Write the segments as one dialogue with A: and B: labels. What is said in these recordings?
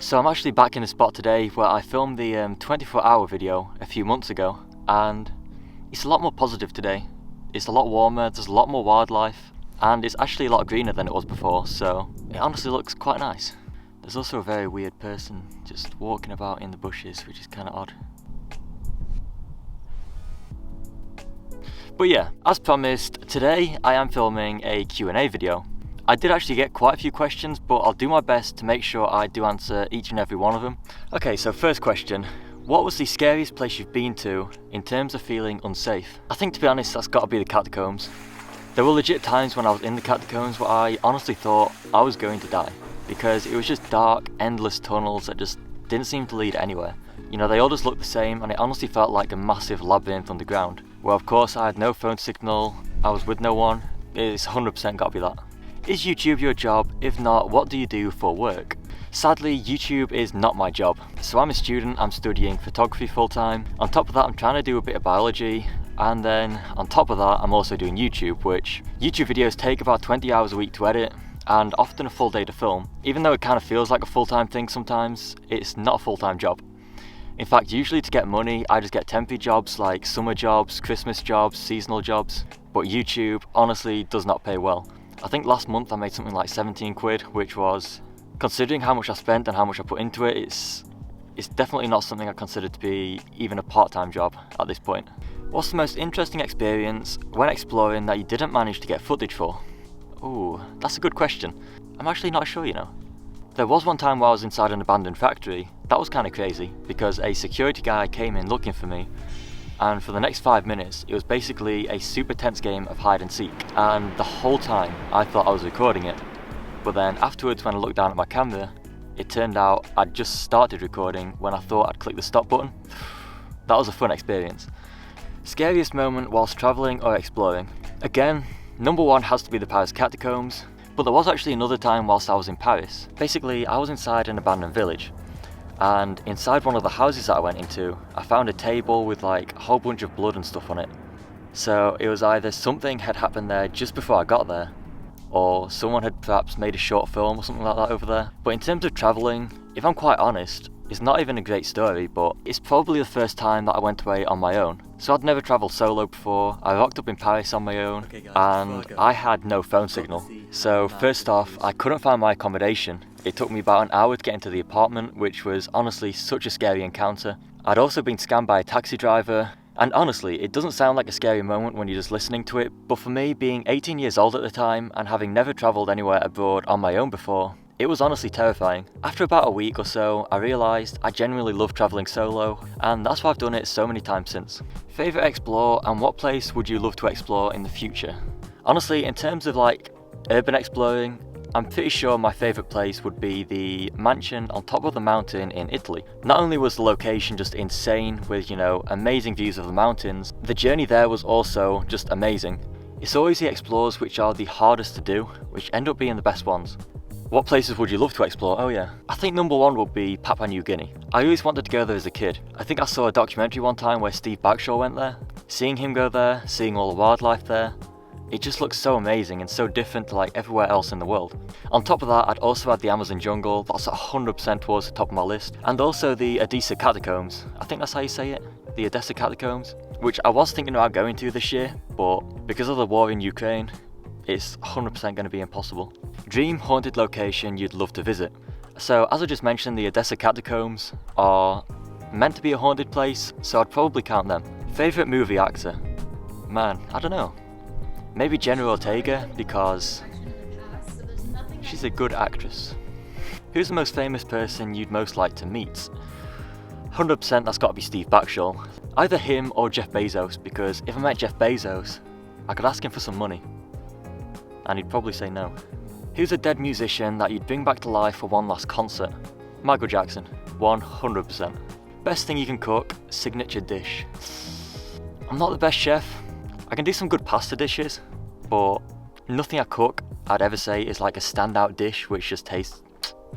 A: So I'm actually back in the spot today where I filmed the 24-hour video a few months ago, and it's a lot more positive today. It's a lot warmer, there's a lot more wildlife, and it's actually a lot greener than it was before, so it honestly looks quite nice. There's also a very weird person just walking about in the bushes, which is kind of odd. But yeah, as promised, today I am filming a Q&A video. I did actually get quite a few questions, but I'll do my best to make sure I do answer each and every one of them. Okay, so first question. What was the scariest place you've been to in terms of feeling unsafe? I think, to be honest, that's got to be the Catacombs. There were legit times when I was in the Catacombs where I honestly thought I was going to die, because it was just dark, endless tunnels that just didn't seem to lead anywhere. You know, they all just looked the same, and it honestly felt like a massive labyrinth underground. Well, of course, I had no phone signal, I was with no one. It's 100% got to be that. Is YouTube your job? If not, what do you do for work? Sadly, YouTube is not my job. So I'm a student, I'm studying photography full time. On top of that, I'm trying to do a bit of biology. And then on top of that, I'm also doing YouTube, which YouTube videos take about 20 hours a week to edit and often a full day to film. Even though it kind of feels like a full-time thing sometimes, it's not a full-time job. In fact, usually to get money, I just get temporary jobs like summer jobs, Christmas jobs, seasonal jobs. But YouTube honestly does not pay well. I think last month I made something like 17 quid, which was, considering how much I spent and how much I put into it, it's definitely not something I consider to be even a part-time job at this point. What's the most interesting experience when exploring that you didn't manage to get footage for? Ooh, that's a good question. I'm actually not sure, you know. There was one time while I was inside an abandoned factory. That was kind of crazy, because a security guy came in looking for me, and for the next 5 minutes it was basically a super tense game of hide and seek, and the whole time I thought I was recording it. But then afterwards, when I looked down at my camera, it turned out I'd just started recording when I thought I'd click the stop button. That was a fun experience. Scariest moment whilst travelling or exploring? Again, number one has to be the Paris Catacombs, but there was actually another time whilst I was in Paris. Basically, I was inside an abandoned village, and inside one of the houses that I went into, I found a table with like a whole bunch of blood and stuff on it. So it was either something had happened there just before I got there, or someone had perhaps made a short film or something like that over there. But in terms of travelling, if I'm quite honest, it's not even a great story, but it's probably the first time that I went away on my own. So I'd never travelled solo before. I rocked up in Paris on my own, and I had no phone signal. So first off, I couldn't find my accommodation. It took me about an hour to get into the apartment, which was honestly such a scary encounter. I'd also been scammed by a taxi driver, and honestly, it doesn't sound like a scary moment when you're just listening to it, but for me, being 18 years old at the time and having never travelled anywhere abroad on my own before, it was honestly terrifying. After about a week or so, I realised I genuinely love travelling solo, and that's why I've done it so many times since. Favourite explore, and what place would you love to explore in the future? Honestly, in terms of like urban exploring, I'm pretty sure my favourite place would be the mansion on top of the mountain in Italy. Not only was the location just insane with, you know, amazing views of the mountains, the journey there was also just amazing. It's always the explores which are the hardest to do, which end up being the best ones. What places would you love to explore? Oh yeah. I think number one would be Papua New Guinea. I always wanted to go there as a kid. I think I saw a documentary one time where Steve Bagshaw went there. Seeing him go there, seeing all the wildlife there, it just looks so amazing and so different to like everywhere else in the world. On top of that, I'd also add the Amazon jungle. That's 100% towards the top of my list. And also the Odessa Catacombs. I think that's how you say it. The Odessa Catacombs, which I was thinking about going to this year, but because of the war in Ukraine, it's 100% going to be impossible. Dream haunted location you'd love to visit. So as I just mentioned, the Odessa Catacombs are meant to be a haunted place, so I'd probably count them. Favourite movie actor? Man, I don't know. Maybe Jenna Ortega, because she's a good actress. Who's the most famous person you'd most like to meet? 100% that's got to be Steve Bagshaw. Either him or Jeff Bezos, because if I met Jeff Bezos, I could ask him for some money, and he'd probably say no. Who's a dead musician that you'd bring back to life for one last concert? Michael Jackson, 100%. Best thing you can cook, signature dish. I'm not the best chef. I can do some good pasta dishes, but nothing I cook I'd ever say is like a standout dish which just tastes.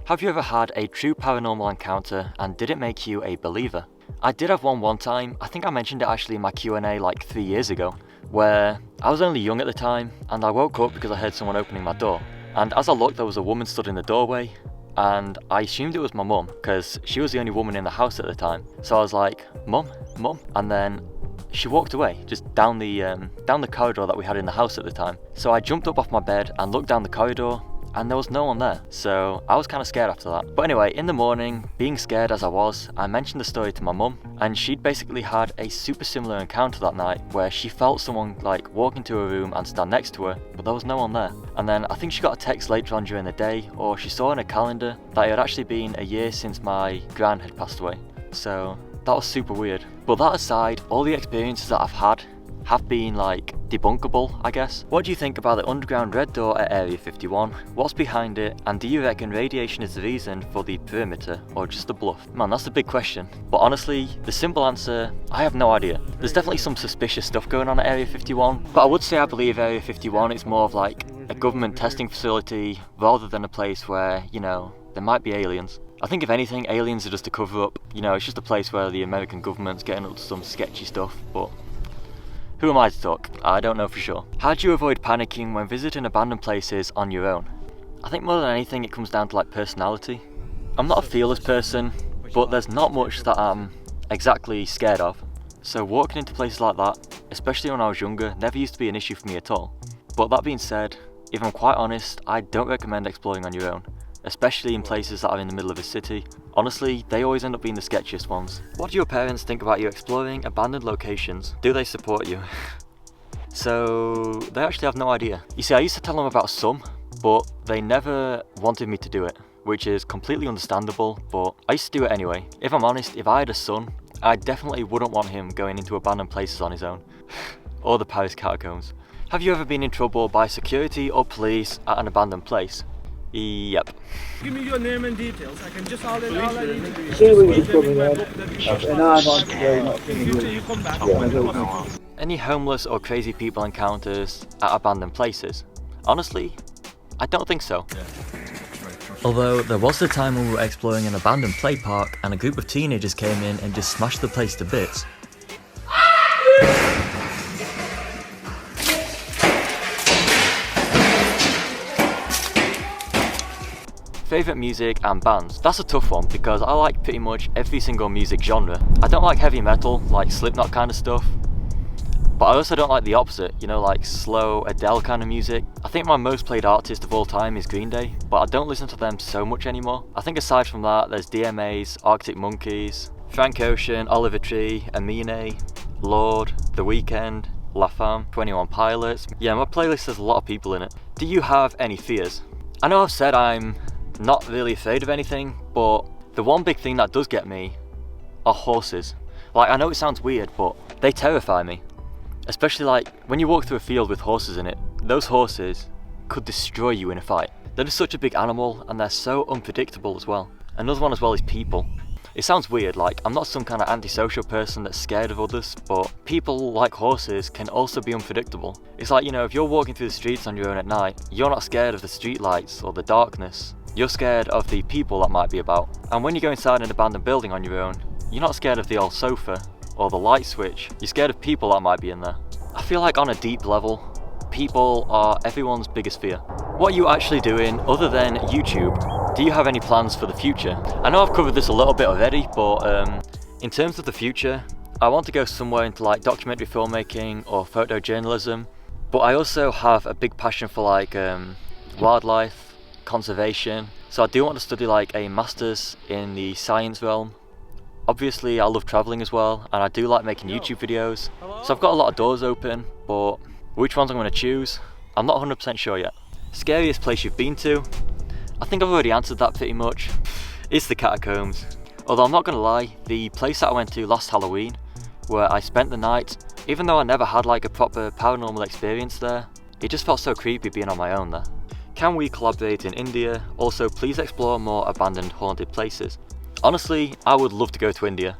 A: Have you ever had a true paranormal encounter, and did it make you a believer? I did have one time. I think I mentioned it actually in my Q&A like 3 years ago, where I was only young at the time, and I woke up because I heard someone opening my door. And as I looked, there was a woman stood in the doorway, and I assumed it was my mum because she was the only woman in the house at the time. So I was like, Mum, Mum, and then she walked away, just down the corridor that we had in the house at the time. So I jumped up off my bed and looked down the corridor, and there was no one there. So I was kind of scared after that. But anyway, in the morning, being scared as I was, I mentioned the story to my mum, and she'd basically had a super similar encounter that night where she felt someone like walk into her room and stand next to her, but there was no one there. And then I think she got a text later on during the day, or she saw in a calendar that it had actually been a year since my gran had passed away. So that was super weird. But that aside, all the experiences that I've had have been like debunkable, I guess. What do you think about the underground red door at Area 51? What's behind it? And do you reckon radiation is the reason for the perimeter, or just a bluff? Man, that's a big question. But honestly, the simple answer, I have no idea. There's definitely some suspicious stuff going on at Area 51, but I would say I believe Area 51 is more of like a government testing facility rather than a place where, you know, there might be aliens. I think if anything, aliens are just a cover up. You know, it's just a place where the American government's getting up to some sketchy stuff, but who am I to talk? I don't know for sure. How do you avoid panicking when visiting abandoned places on your own? I think more than anything it comes down to like personality. I'm not a fearless person, but there's not much that I'm exactly scared of. So walking into places like that, especially when I was younger, never used to be an issue for me at all. But that being said, if I'm quite honest, I don't recommend exploring on your own, especially in places that are in the middle of a city. Honestly, they always end up being the sketchiest ones. What do your parents think about you exploring abandoned locations? Do they support you? So, they actually have no idea. You see, I used to tell them about some, but they never wanted me to do it, which is completely understandable, but I used to do it anyway. If I'm honest, if I had a son, I definitely wouldn't want him going into abandoned places on his own. Or the Paris Catacombs. Have you ever been in trouble by security or police at an abandoned place? Yep.
B: Give me your name and details. I can just all I need to
C: See where you're coming in.
B: and
C: I'm on today, not
B: in future you come back.
A: Any homeless or crazy people encounters at abandoned places? Honestly, I don't think so. Although there was the time when we were exploring an abandoned play park and a group of teenagers came in and just smashed the place to bits. Favourite music and bands? That's a tough one because I like pretty much every single music genre. I don't like heavy metal, like Slipknot kind of stuff, but I also don't like the opposite, you know, like slow Adele kind of music. I think my most played artist of all time is Green Day, but I don't listen to them so much anymore. I think aside from that, there's DMAs, Arctic Monkeys, Frank Ocean, Oliver Tree, Amine, Lord, The Weeknd, La Femme, 21 Pilots. Yeah, my playlist has a lot of people in it. Do you have any fears? I know I've said I'm not really afraid of anything, but the one big thing that does get me are horses. Like, I know it sounds weird, but they terrify me. Especially like when you walk through a field with horses in it, those horses could destroy you in a fight. They're just such a big animal and they're so unpredictable as well. Another one as well is people. It sounds weird, like I'm not some kind of antisocial person that's scared of others, but people like horses can also be unpredictable. It's like, you know, if you're walking through the streets on your own at night, you're not scared of the street lights or the darkness. You're scared of the people that might be about. And when you go inside an abandoned building on your own, you're not scared of the old sofa or the light switch. You're scared of people that might be in there. I feel like on a deep level, people are everyone's biggest fear. What are you actually doing other than YouTube? Do you have any plans for the future? I know I've covered this a little bit already, but in terms of the future, I want to go somewhere into like documentary filmmaking or photojournalism, but I also have a big passion for like wildlife, conservation, so I do want to study like a master's in the science realm. Obviously I love travelling as well, and I do like making YouTube videos, so I've got a lot of doors open, but which ones I'm going to choose, I'm not 100% sure yet. Scariest place you've been to? I think I've already answered that pretty much. It's the Catacombs. Although I'm not going to lie, the place that I went to last Halloween, where I spent the night, even though I never had like a proper paranormal experience there, it just felt so creepy being on my own there. Can we collaborate in India? Also, please explore more abandoned haunted places. Honestly, I would love to go to India.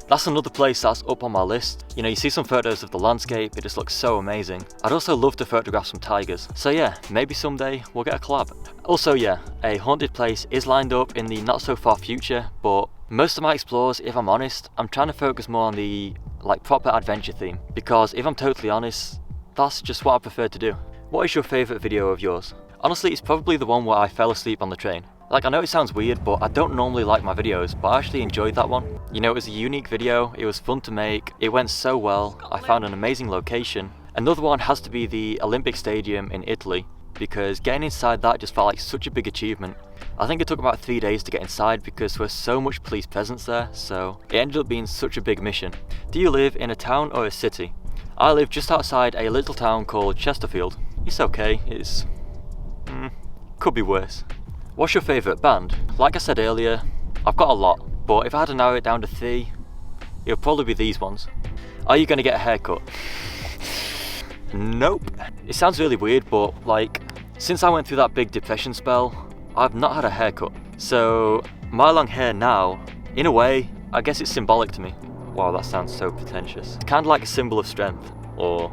A: That's another place that's up on my list. You know, you see some photos of the landscape, it just looks so amazing. I'd also love to photograph some tigers. So yeah, maybe someday we'll get a collab. Also yeah, a haunted place is lined up in the not so far future, but most of my explores, if I'm honest, I'm trying to focus more on the like proper adventure theme. Because if I'm totally honest, that's just what I prefer to do. What is your favourite video of yours? Honestly, it's probably the one where I fell asleep on the train. Like, I know it sounds weird, but I don't normally like my videos, but I actually enjoyed that one. You know, it was a unique video, it was fun to make, it went so well, I found an amazing location. Another one has to be the Olympic Stadium in Italy, because getting inside that just felt like such a big achievement. I think it took about 3 days to get inside because there was so much police presence there, so it ended up being such a big mission. Do you live in a town or a city? I live just outside a little town called Chesterfield. It's okay, it's... could be worse. What's your favourite band? Like I said earlier, I've got a lot, but if I had to narrow it down to 3, it would probably be these ones. Are you going to get a haircut? Nope. It sounds really weird, but like, since I went through that big depression spell, I've not had a haircut. So my long hair now, in a way, I guess it's symbolic to me. Wow, that sounds so pretentious. It's kind of like a symbol of strength, or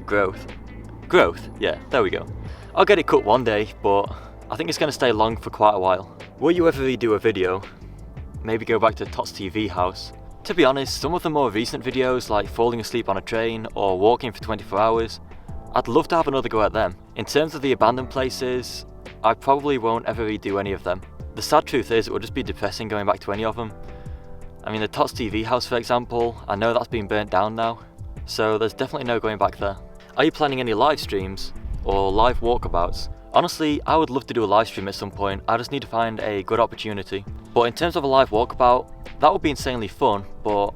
A: growth. Growth, yeah, there we go. I'll get it cut one day, but I think it's going to stay long for quite a while. Will you ever redo a video? Maybe go back to Tot's TV house? To be honest, some of the more recent videos, like falling asleep on a train or walking for 24 hours, I'd love to have another go at them. In terms of the abandoned places, I probably won't ever redo any of them. The sad truth is, it would just be depressing going back to any of them. I mean, the Tot's TV house, for example, I know that's been burnt down now, so there's definitely no going back there. Are you planning any live streams or live walkabouts? Honestly, I would love to do a live stream at some point, I just need to find a good opportunity. But in terms of a live walkabout, that would be insanely fun, but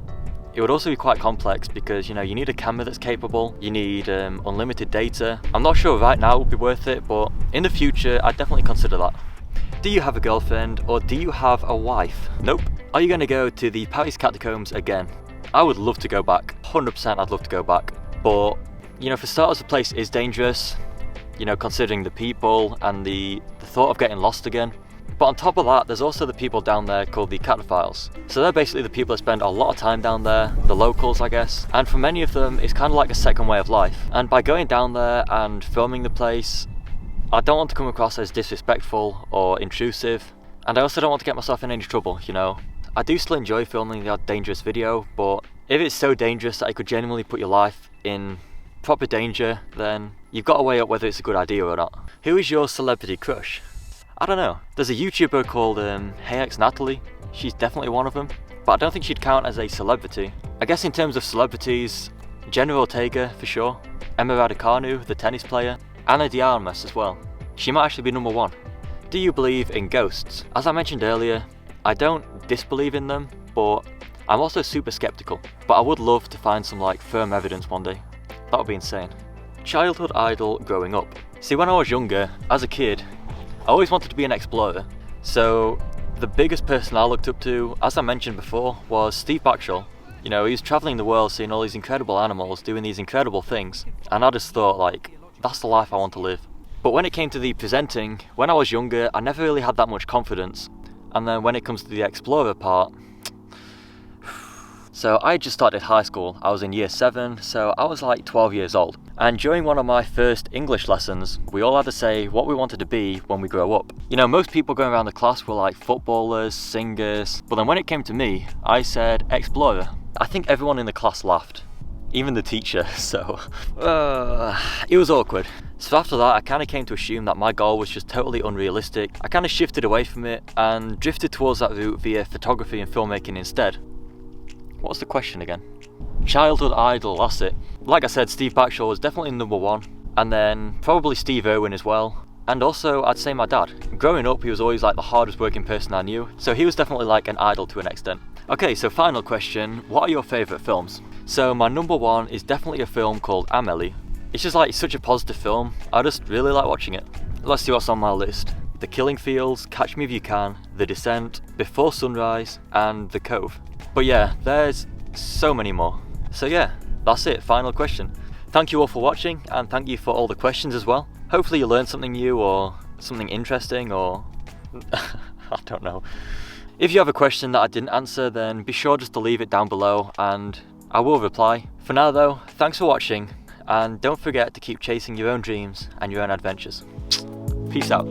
A: it would also be quite complex because, you know, you need a camera that's capable, you need unlimited data. I'm not sure right now it would be worth it, but in the future, I'd definitely consider that. Do you have a girlfriend or do you have a wife? Nope. Are you going to go to the Paris Catacombs again? I would love to go back, 100% I'd love to go back. But, you know, for starters, the place is dangerous. You know, considering the people and the thought of getting lost again. But on top of that, there's also the people down there called the Cataphiles. So they're basically the people that spend a lot of time down there, the locals I guess. And for many of them, it's kind of like a second way of life. And by going down there and filming the place, I don't want to come across as disrespectful or intrusive. And I also don't want to get myself in any trouble, you know. I do still enjoy filming the odd dangerous video, but if it's so dangerous that it could genuinely put your life in proper danger, then you've got to weigh up whether it's a good idea or not. Who is your celebrity crush? I don't know. There's a YouTuber called Hey Natalie. She's definitely one of them, but I don't think she'd count as a celebrity. I guess in terms of celebrities, Jenna Ortega for sure, Emma Raducanu, the tennis player, Ana de Armas as well. She might actually be number 1. Do you believe in ghosts? As I mentioned earlier, I don't disbelieve in them, but I'm also super skeptical. But I would love to find some like firm evidence one day. That would be insane. Childhood idol growing up. See, when I was younger, as a kid, I always wanted to be an explorer. So the biggest person I looked up to, as I mentioned before, was Steve Backshall. You know, he was travelling the world, seeing all these incredible animals, doing these incredible things. And I just thought, like, that's the life I want to live. But when it came to the presenting, when I was younger, I never really had that much confidence. And then when it comes to the explorer part, so I just started high school. I was in year 7, so I was like 12 years old. And during one of my first English lessons, we all had to say what we wanted to be when we grow up. You know, most people going around the class were like footballers, singers, but then when it came to me, I said explorer. I think everyone in the class laughed, even the teacher, so it was awkward. So after that, I kind of came to assume that my goal was just totally unrealistic. I kind of shifted away from it and drifted towards that route via photography and filmmaking instead. What's the question again? Childhood idol, that's it. Like I said, Steve Backshall was definitely number 1, and then probably Steve Irwin as well. And also, I'd say my dad. Growing up, he was always like the hardest working person I knew, so he was definitely like an idol to an extent. Okay, so final question, what are your favourite films? So my number 1 is definitely a film called Amélie. It's just like such a positive film, I just really like watching it. Let's see what's on my list. The Killing Fields, Catch Me If You Can, The Descent, Before Sunrise, and The Cove. But yeah, there's so many more. So yeah, that's it, final question. Thank you all for watching, and thank you for all the questions as well. Hopefully you learned something new or something interesting, or I don't know. If you have a question that I didn't answer, then be sure just to leave it down below and I will reply. For now though, thanks for watching, and don't forget to keep chasing your own dreams and your own adventures. Peace out.